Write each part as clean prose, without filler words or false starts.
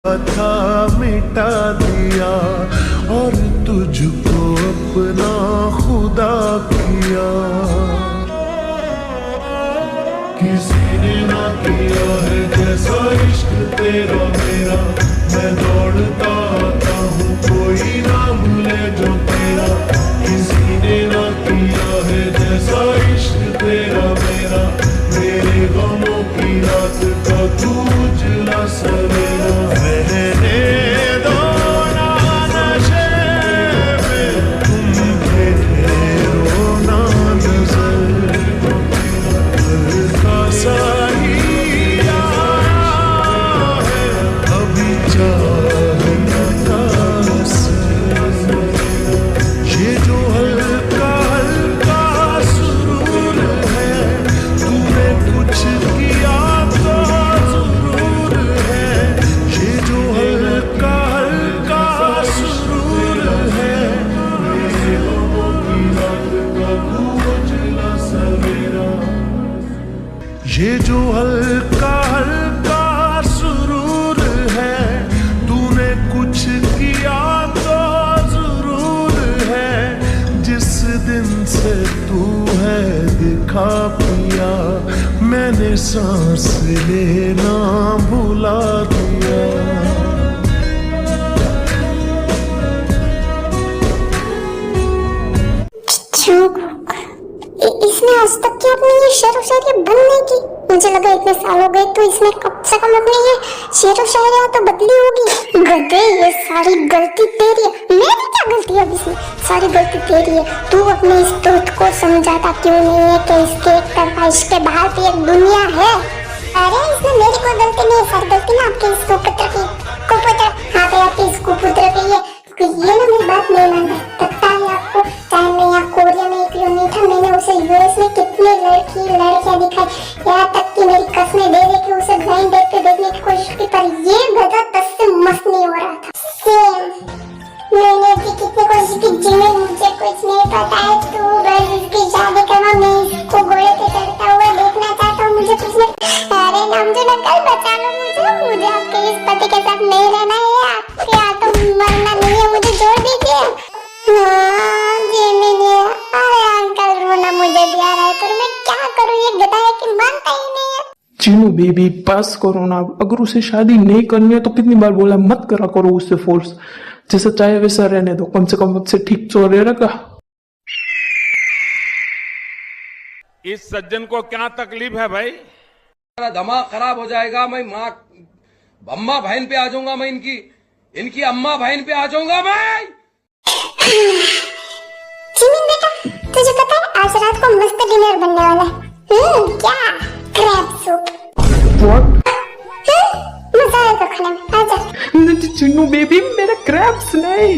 था मिटा दिया और तुझको अपना खुदा किया। किसी ने ना किया है जैसा इश्क तेरा मेरा, मैं दौड़ता आता हूँ कोई ना भूले जो तेरा। किसी ने ना किया है जैसा इश्क तेरा मेरा, मेरे गमों की रात का तू उजला सवेरा। रहने दो ना नशे में तुम फेरो ना नजर, का सही आया है अभी चाहता से। ये जो हल्का हल्का सुरूर है, तूने कुछ किया तो जरूर है। ये जो हल्का हल्का सुरूर है, मेरे गमों की रात का तू उजला सवेरा। ये जो हल्का हल्का सुरूर है, तूने कुछ किया तो जरूर है। जिस दिन से तू है दिखा पिया, मैंने सांस लेना भुला दिया। इसने आज तक की अपनी ये शेर व शायरी बंद नहीं की। मुझे लगा इतने साल हो गए तो इसमें कम से कम अपनी ये शेर व शायरी तो बदली होगी। गधे, ये सारी गलती तेरी है। मेरी क्या गलती है अब इसमें? सारी गलती तेरी है। तू अपने इस दोस्त को समझाता क्यों नहीं है कि इसके एक तरफा इसके बाहर भी एक दुनिया है। अरे इसमें मेरी कोई गलती नहीं है, सारी गलती ना आपके इस कुपुत्र की। कुपुत्र, हाँ भाई आपके इस कुपुत्र की है। ये ना मेरी बात नहीं मानता, पता है आपको? चाहे मैं यहाँ कोरिया में एक नहीं था, मैंने उसे यूएस में कितनी लड़कियां दिखाई, यहाँ तक कि मेरी कसमें दे के उसे ब्लाइंड डेट पे देखने की कोशिश की, पर ये गधा तस से मस्त नहीं हो रहा था। सेम मैंने भी कितनी कोशिश की, जिम्मे मुझे कुछ नहीं पता है, तू बस इसकी शादी करवा, मैं इसको घोड़े पे चढ़ता हुआ देखना चाहता हूँ, मुझे कुछ नहीं। अरे नामजुना कल बचा लो मुझे आपके इस पति के साथ नहीं रहना है, आपके यहाँ तो मरना नहीं है, मुझे छोड़ दीजिए। हाँ जिमी, अरे अंकल रोना मुझे भी आ रहा है, पर मैं क्या करूँ? ये गधा है कि मानता ही नहीं है। चीनू बेबी पास करो ना, अगर उसे शादी नहीं करनी है तो कितनी बार बोला मत करा करो उससे फोर्स। जैसा चाहे वैसा रहने दो, कम से कम उससे ठीक तो रहेगा। इस सज्जन को क्या तकलीफ है भाई? दिमाग खराब हो जाएगा। मैं माँ अम्मा बहन पे आ जाऊंगा, मैं इनकी अम्मा बहन पे आ जाऊंगा मैं। जिमिन बेटा, तुझे पता है आज रात को मस्त डिनर बनने वाला है। क्या? Crab soup. व्हाट? मजा आएगा खाने में, आजा। चिन्नू बेबी मेरा क्रैब्स नहीं।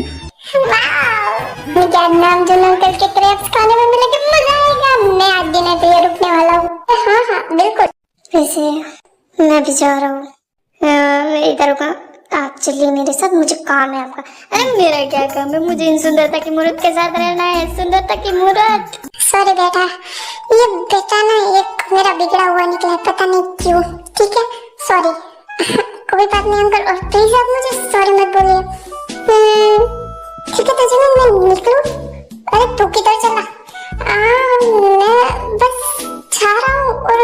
मैं क्या नाम जो अंकल के क्रैब्स खाने में मिलेगा, मजा आएगा। मैं आज डिनर पे रुकने वाला हूँ। हाँ बिल्कुल। वैसे मैं भी जा रहा हूँ, इधर रुका। आप चलिए मेरे साथ, मुझे काम है आपका। अरे मेरा क्या काम है? मुझे इन सुंदरता की मूर्त के साथ रहना है। सुंदरता की मूर्त। सॉरी बेटा, ये बेटा ना एक मेरा बिगड़ा हुआ निकला है, पता नहीं क्यों। ठीक है, सॉरी। कोई बात नहीं अंकल, और प्लीज आप मुझे सॉरी मत बोलिए। ठीक है तो चलो मैं निकलूं। अरे तू किधर चला? मैं बस जा रहा हूँ, और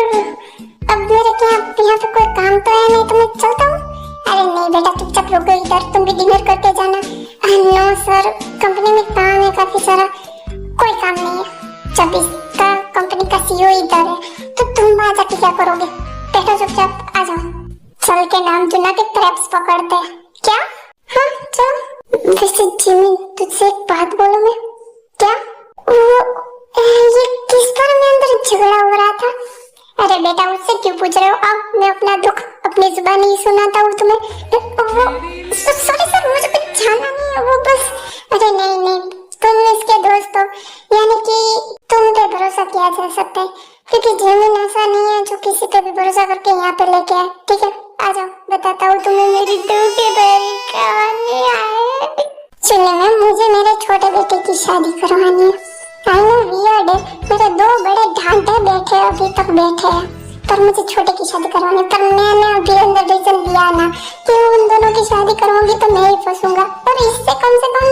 अब मेरे क्या यहाँ पे कोई काम तो है नहीं, तो मैं चलता हूँ। अरे नहीं बेटा, चुपचाप रुको इधर, तुम भी डिनर करके जाना। नो सर, कंपनी में काम है काफी सारा। कोई काम नहीं है, जब इसका कंपनी का सीईओ इधर है तो तुम वहां जाके क्या करोगे? बैठो चुपचाप, आ जाओ। चल के नाम जुना के क्रैब्स पकड़ते हैं क्या? हाँ चल। वैसे जिमी, तुझसे एक बात बोलूं मैं? क्या? ये किस पर में अंदर झगड़ा हो रहा था? अरे बेटा उससे क्यों पूछ रहे हो? अब मैं अपना दुख अपनी जुबान ही सुनाता हूँ तुम्हें। सॉरी सर, मुझे कुछ जाना नहीं है, वो बस। अरे नहीं, तुम इसके दोस्त हो, यानी कि तुम पे भरोसा किया जा सकता है, क्योंकि जमीन ऐसा नहीं है जो किसी पे भी भरोसा करके यहाँ पे लेके आए। ठीक है, आ जाओ, बताता हूँ तुम्हें मेरी धोखेधड़ी कहानी है। सुनने में मुझे मेरे छोटे बेटे की शादी करवानी है। आई नो वियर्ड है, मेरे दो बड़े ढांटे बैठे अभी तक बैठे हैं, पर मुझे छोटे की शादी करवानी, पर मैंने अभी अंदर डिसीजन लिया ना कि उन दोनों की शादी करवाऊंगी तो मैं ही फंसूंगा, और इससे कम से कम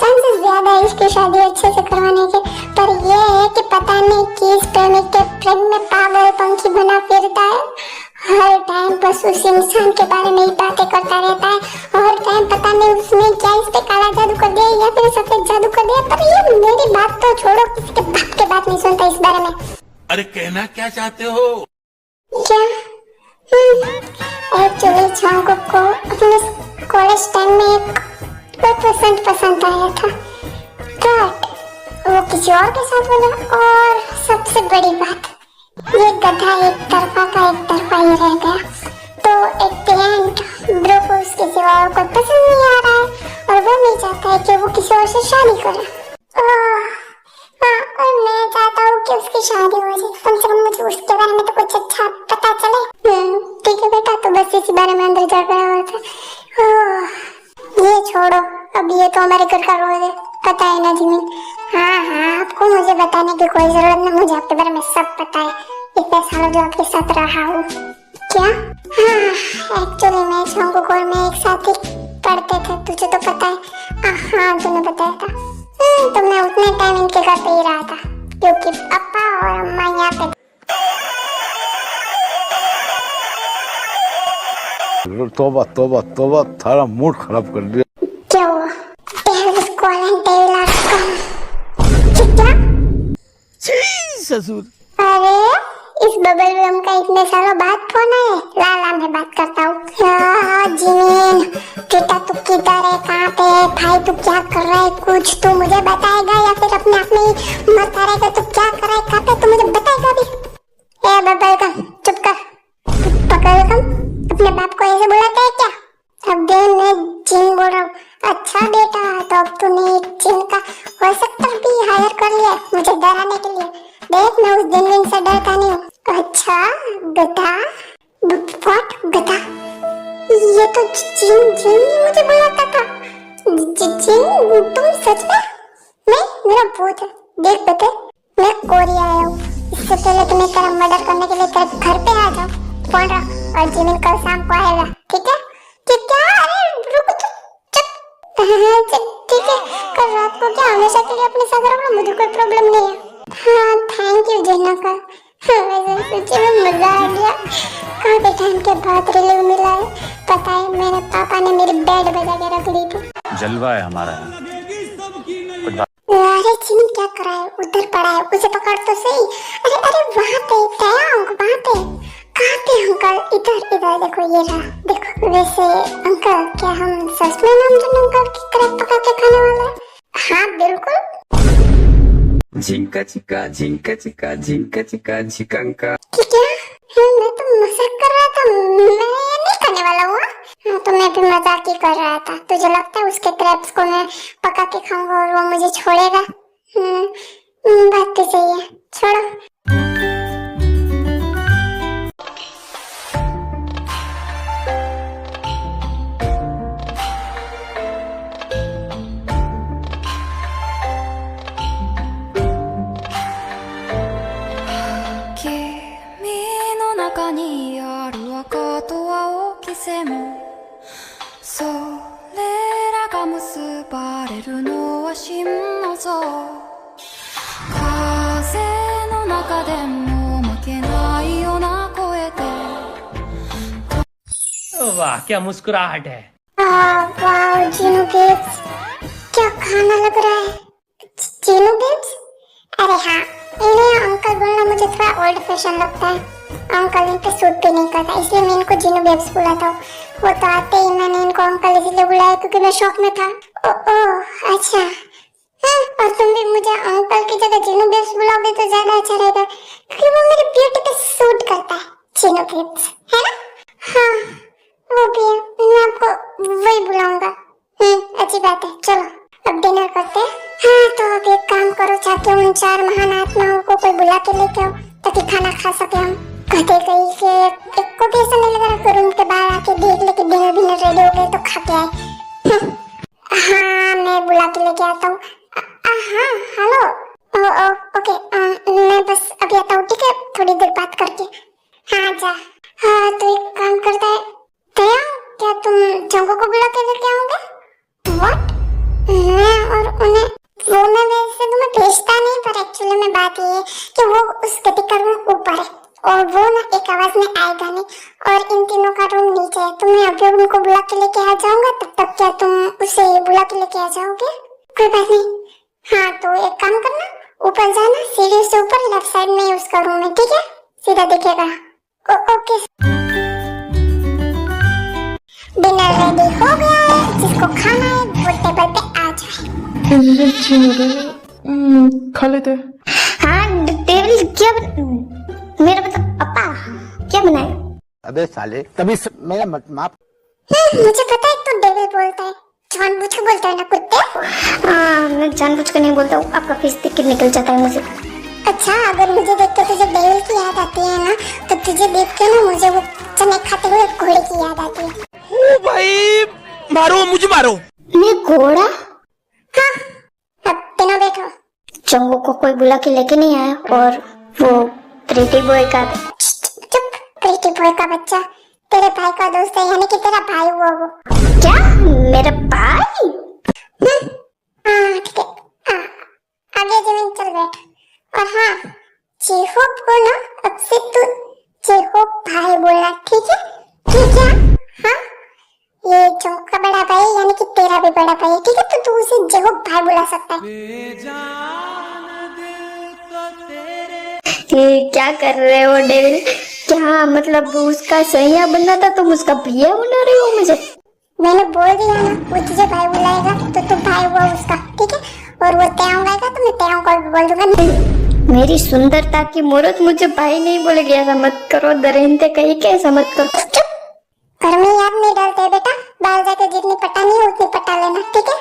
चांसेस ज्यादा है इसकी शादी अच्छे से करवाने के। पर ये है कि पता नहीं किस प्रेमिक के प्रेम में पागल पंखी बना फिरता है, हर टाइम बस उस इंसान के बारे में ही बातें करता रहता है, हर टाइम पता नहीं उसने क्या इस पे काला जादू कर दिया या फिर सफेद जादू कर दिया। पर ये मेरी बात तो छोड़ो, किसी के बाप के बात नहीं सुनता इस बारे में। अरे कहना क्या चाहते हो? क्या? एक्चुअली चांगुक को अपने कॉलेज टाइम में एक पर्सन पसंद आया था, बट वो किसी और के साथ बना, और सबसे बड़ी बात ये गधा एक तरफा ही रह गया। तो एक क्लाइंट ब्रो को उसके सिवा और कोई पसंद नहीं आ रहा है, और वो नहीं चाहता है कि वो किसी और से शादी करे। और मैं चाहता हूँ कि उसकी शादी हो जाए, कम से कम मुझे उसके बारे में तो कुछ अच्छा पता चले। ठीक है बेटा, तो बस इसी बारे में अंदर जा रहा हुआ था। ये छोड़ो, अब ये तो हमारे घर का रोज है, पता है ना जिमिन। हाँ, आपको मुझे बताने की कोई जरूरत नहीं, मुझे आपके बारे में सब पता है, इतने सालों जो आपके साथ रहा हूँ। क्या? एक्चुअली मैं चांगुक और मैं एक साथ ही पढ़ते थे, तुझे तो पता है। हाँ, तूने बताया था। तो मैं उतने टाइम इनके घर पे ही रहा था, क्योंकि पापा और अम्मा यहाँ पे। तोबा तोबा तोबा, थारा मूड खराब कर दिया। क्या हुआ? क्या? ससुर, अरे इस बबल गम का इतने सालों बाद फोन है। लाला मैं बात करता हूँ। जिमीन बेटा, तू किधर है, कहाँ पे है? भाई तू क्या कर रहा है, कुछ तू मुझे बताएगा या फिर अपने आप में ही मरता रहेगा? तू क्या कर रहा है, कहाँ पे, तू मुझे बताएगा भी? ए बबल गम, चुप कर। बबल गम अपने बाप को ऐसे बुलाते है क्या? अब दे, मैं जिन बोल रहा हूँ। अच्छा बेटा, तो अब तूने एक जिन का वॉइस भी हायर कर लिया मुझे डराने के लिए। देख, मैं उस दिन से डरता नहीं हूँ। अच्छा गधा, व्हाट गधा? ये तो जिन ही मुझे बुलाता था। जिन, तुम सच में? मैं, मेरा भूत है। देख बेटे, मैं कोरिया आया हूँ, इससे पहले तुम्हें तेरा मर्डर करने के लिए तेरे घर पे आ जाओ। फोन रख, और जिमिन कल शाम को आएगा, ठीक है? क्या? अरे रुको, ठीक है, कल रात को क्या हमेशा के लिए अपने साथ रखना, मुझे कोई प्रॉब्लम नहीं है। हाँ, थैंक यू जेनका। वैसे सच्ची में मजा आ गया, काफी टाइम के बाद रिलीव मिला है। पता है, मेरे पापा ने मेरी बेड बजा के रख ली थी। जलवा है हमारा। अरे जिन क्या कर रहा है, उधर पड़ा है, उसे पकड़ तो सही। अरे वहाँ पे क्या? वहाँ पे कहाँ पे अंकल? इधर देखो, ये रहा, देखो। वैसे अंकल, क्या हम सच में नामजन अंकल की तरफ पका के खाने वाला है? हाँ बिल्कुल। झिंका चिका झिंका चिका झिंका चिका झिकंका। क्या? मैं तो मजाक कर रहा था, मैं ये नहीं करने वाला हूँ। हाँ, तो मैं भी मजाक ही कर रहा था। तुझे लगता है उसके क्रैब्स को मैं पका के खाऊंगा और वो मुझे छोड़ेगा? बात तो सही है, छोड़ो। वाह, क्या मुस्कुराहट है। वाह जीनू बेब्स, क्या खाना लग रहा है। जीनू बेब्स? अरे हाँ, इन्हें अंकल बोलना मुझे थोड़ा ओल्ड फैशन लगता है। अंकल इन पे सूट भी नहीं करता, इसलिए मैं इनको जीनू बेब्स बुलाता हूँ। वो तो आते ही मैंने इनको अंकल इसलिए बुलाया क्योंकि मैं शौक में था। ओह अच्छा, और तुम भी मुझे अंकल की जगह जीनू बेब्स बुलाओगे तो ज्यादा अच्छा रहेगा, क्योंकि वो मेरी ब्यूटी पे सूट करता है। जीनू बेब्स, है ना? हाँ वो भी है, मैं आपको वही बुलाऊंगा। अच्छी बात है, चलो अब डिनर करते हैं। हाँ तो अब एक काम करो, जाके उन 4 महान आत्माओं को कोई बुला के लेके आओ ताकि खाना खा सके हम। कहते कहीं के एक को भी ऐसा नहीं लग रहा कि रूम के बाहर आके देख ले कि डिनर रेडी हो गए तो खा के आए। हाँ मैं बुला के लेके आता हूँ। हाँ हेलो, ओके मैं बस अभी आता हूँ, ठीक है? थोड़ी देर बात करके। हाँ के लेके आओगे? व्हाट? मैं और उन्हें वो मैं वैसे तुम्हें भेजता नहीं, पर एक्चुअली में बात ये है कि वो उस गति का रूम ऊपर है और वो ना एक आवाज में आएगा नहीं, और इन तीनों का रूम नीचे है। तो मैं अभी उनको बुला के लेके आ जाऊंगा, तब तक क्या तुम उसे बुला के लेके आ जाओगे? कोई बात नहीं। हाँ तो एक काम करना, ऊपर जाना, सीढ़ी से ऊपर लेफ्ट साइड में उसका रूम है, ठीक है? सीधा दिखेगा। ओके। डिनर रेडी हो गया है, जिसको खाना है वो टेबल पे आ जाए। खा लेते। हाँ टेबल क्या मेरा मतलब पापा क्या बनाया? अबे साले तभी मेरा माफ। मुझे पता है तू डेविल बोलता है, जानबूझ के बोलता है ना कुत्ते? हाँ मैं जानबूझ के नहीं बोलता हूँ, आपका फेस देख के निकल जाता है मुझे। अच्छा अगर मुझे देख के तुझे डेविल की याद आती है ना, तो तुझे देख के ना मुझे वो चने खाते हुए घोड़े की याद आती है। ओ भाई मारो मुझे मारो। मैं घोड़ा? हाँ अब तीनों बैठो। चंगू को कोई बुला के लेके नहीं आया, और वो प्रीति बॉय का चुप, प्रीति बॉय का बच्चा तेरे भाई का दोस्त है, यानी कि तेरा भाई हुआ वो। क्या मेरा भाई? हाँ ठीक है, आगे जमीन चल बैठ। और हाँ जेहोप को ना अब से तू जेहोप भाई बोलना, ठीक है? ठीक है हाँ, ये चंगू का बड़ा भाई यानी कि तेरा भी बड़ा भाई है, ठीक है? तो तू उसे जेहोप भाई बुला सकता है। ये क्या कर रहे हो डेविल? क्या मतलब उसका सैया बनना था, तुम उसका भैया बना रहे हो मुझे? मैंने बोल दिया ना वो तुझे भाई बुलाएगा तो तू भाई हुआ उसका, ठीक है? और वो त्याऊं आएगा तो मैं त्याऊं को भी बोल दूंगा। मेरी सुंदरता की मूर्त मुझे भाई नहीं बोलेगी, ऐसा मत करो दरिंदे कहीं के, ऐसा मत करो। चुप, घर में याद नहीं डालते बेटा, बाहर जाके जितनी पटानी है उतनी पटा लेना, ठीक है?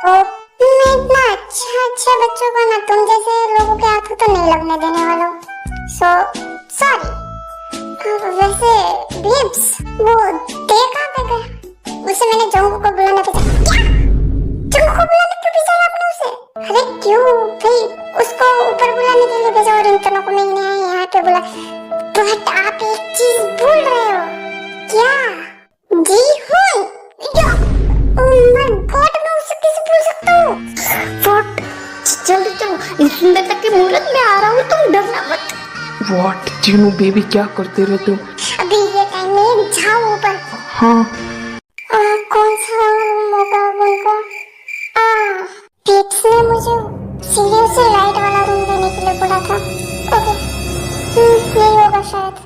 और मैं इतना अच्छा बच्चों को ना तुम जैसे लोगों के हाथों तो नहीं लगने देने वाला हूँ। सॉरी। वैसे बेब्स वो ते कहाँ पे गया? उसे मैंने जंगू को बुलाने भेजा। क्या? जंगू को बुलाने क्यों भेजा आपने उसे? अरे क्यों भाई, उसको ऊपर बुलाने के लिए भेजा और इन दोनों को मैंने यहाँ पे बुला। बट आप एक चीज भूल रहे हो। क्या? जी हूँ। मैं गॉड में उसे कैसे भूल सकता हूँ? व्हाट? जल्दी चलो, इस सुंदरता की मूरत में आ रहा हूँ, तुम डरना मत। व्हाट जीनू बेबी क्या करते रहते हो? अभी ये टाइम में जाओ ऊपर। हाँ कौन सा रूम होगा उनका? पेप्स ने मुझे सीढ़ियों से लाइट वाला रूम देने के लिए बोला था। ओके यही होगा शायद।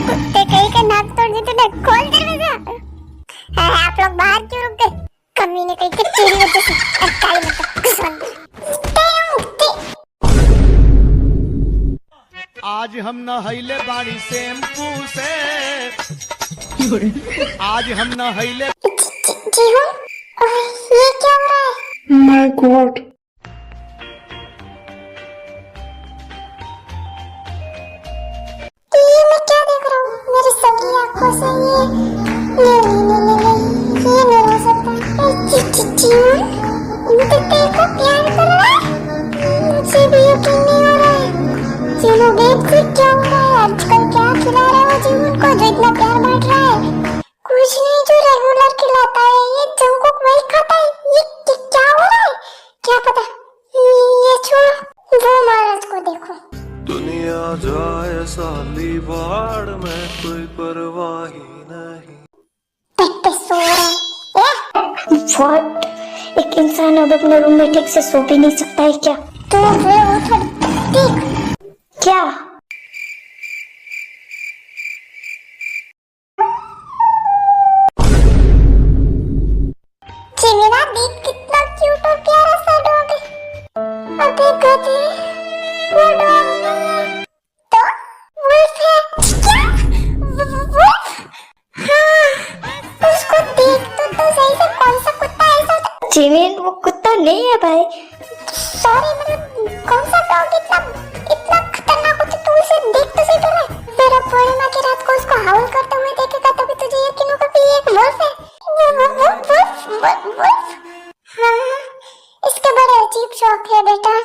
कुत्ते कहीं का नाक तोड़ देते ना, खोल दरवाजा। आप लोग बाहर क्यों रुक गए? कमीने कहीं के तेरी वजह से काली मतलब आज हम नहैले बाड़ी शैम्पू से, आज हम नहैले। जी हूँ। ये क्या हो रहा है? My God. ये मैं क्या देख रहा हूँ? मेरी सगी आंखों से ये नहीं हो सकता। जीवन मुझे देखो प्यार कर रहा है, मुझे भी यकीन नहीं हो रहा है। जीवन बेब से क्या हो रहा है आजकल? क्या खिला रहे हो जीवन को जो इतना प्यार बांट रहा है? कुछ नहीं, जो रेगुलर खिलाता है ये जंगकुक वही खाता है। ये क्या हो रहा है? क्या पता, ये छोड़ो, वो महाराज को देखो। दुनिया जाए साली बाढ़ में कोई परवाह ही नहीं। बेड पे सो रहा है। What? एक इंसान अब अपने रूम में ठीक से सो भी नहीं सकता है क्या? तो वो उठ देख। क्या? मेरा देख कितना क्यूट और प्यारा सा डॉग है। अबे गधे, वो डॉग नहीं है तो वुल्फ है। क्या? वुल्फ? हाँ जिमिन वो कुत्ता नहीं है भाई। सॉरी, मतलब कौन सा डॉग इतना खतरनाक होता, तू उसे देख तो सही पहले। मेरा पूर्णिमा की रात को उसको हाउल करते हुए देखेगा तभी तुझे यकीन होगा कि ये एक वुल्फ है। वुल्फ? हाँ, इसके बड़े अजीब शौक है बेटा।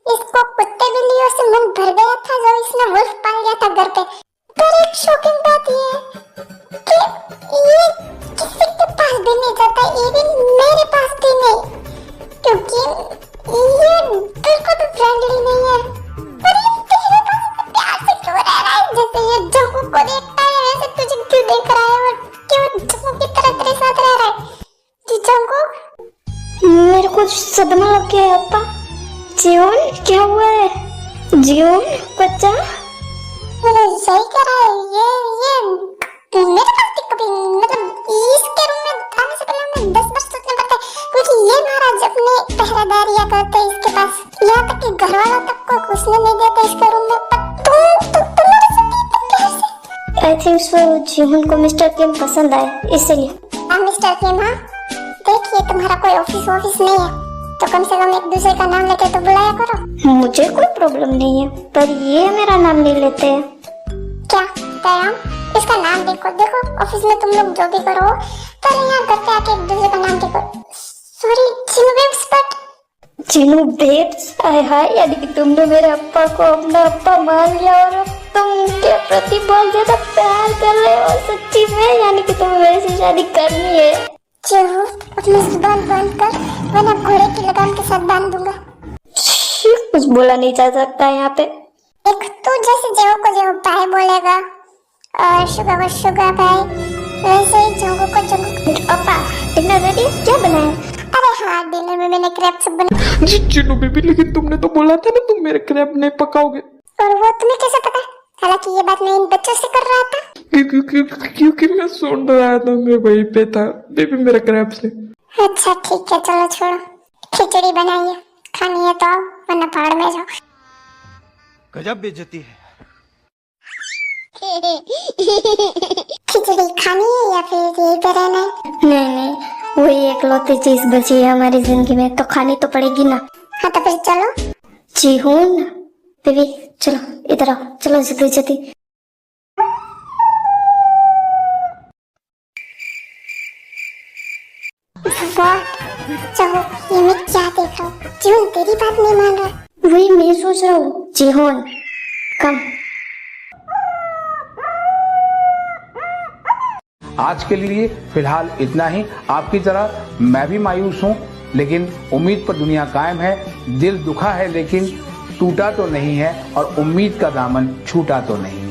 इसको कुत्ते बिल्लियों से मन भर गया था जो इसने वुल्फ पाल लिया था घर पे। पर एक शॉकिंग बात ये है कि ये किसी के पास भी नहीं जाता, इवन मेरे पास भी नहीं, क्योंकि ये बिल्कुल भी फ्रेंडली नहीं है। पर ये तेरे पास प्यार से क्यों रह रहा है? जैसे ये जंगू को देखता है वैसे तुझे क्यों देख रहा है और क्यों जंगू की तरह तेरे साथ रह रहा है? जी जंगू, मेरे को सदमा लग गया है अप्पा। जीवन क्या हुआ है? जीवन बच्चा सही कह रहा है। ये मेरे पास भी कभी, मतलब इसके रूम में आने से पहले हमें 10 बार सोचना पड़ता है, क्योंकि ये महाराज अपने पहरेदारियां करते हैं इसके पास, यहाँ तक कि घर वालों तक को घुसने नहीं देते इसके रूम में। पर तुम्हारे साथ आई थिंक सो जीवन को मिस्टर किम पसंद आए इसलिए। हाँ मिस्टर किम, हाँ देखिए तुम्हारा कोई ऑफिस नहीं है तो कम से कम एक दूसरे का नाम लेके तो बुलाया करो। मुझे कोई प्रॉब्लम नहीं है, पर ये मेरा नाम नहीं लेते हैं। क्या दयाम, इसका नाम देखो ऑफिस में तुम लोग जो भी करो, पर यहाँ घर पे आके एक दूसरे का नाम देखो। Sorry Jinu babes, but Jinu babes, hi यानी कि तुमने मेरे अप्पा को अपना अप्पा मान लिया और अब तुम उनके प्रति बहुत ज्यादा प्यार कर रहे हो सच्ची में, यानी कि तुम्हें मेरे से शादी करनी है। चलो अपनी जुबान बंद कर, वरना घोड़े की लगाम के साथ बांध दूंगा। कुछ बोला नहीं जा सकता यहाँ पे। एक तू जैसे जेव को जेव भाई बोलेगा और शुगर को शुगर भाई, वैसे ही जंगू को जंगू। पापा डिनर रेडी? क्या बनाया? अरे हाँ, डिनर में मैंने क्रैब सब बनाया। जी चिन्नू बेबी, लेकिन तुमने तो बोला था ना तुम मेरे क्रैब नहीं पकाओगे। और वो तुम्हें कैसे पता? हालांकि ये बात मैं इन बच्चों से कर रहा था। क्योंकि मैं सुन रहा था, मैं वहीं पे था बेबी मेरा क्रैब से। अच्छा ठीक है, चलो छोड़ो, खिचड़ी बनाइए, खानी है तो आओ वरना भाड़ में जाओ। गजब बेइज्जती है। खिचड़ी खानी है या फिर यहीं पे रहना है? नहीं, वही एकलौती चीज बची है हमारी जिंदगी में, तो खानी तो पड़ेगी ना। हाँ तो फिर चलो। जी हूँ बेबी, चलो इधर आओ, चलो जल्दी। चलो ये मैं क्या देख रहा हूँ? जीवन तेरी बात नहीं मान रहा। वही मैं सोच रहा हूँ। जीवन कम। आज के लिए फिलहाल इतना ही। आपकी तरह मैं भी मायूस हूँ, लेकिन उम्मीद पर दुनिया कायम है। दिल दुखा है लेकिन टूटा तो नहीं है, और उम्मीद का दामन छूटा तो नहीं।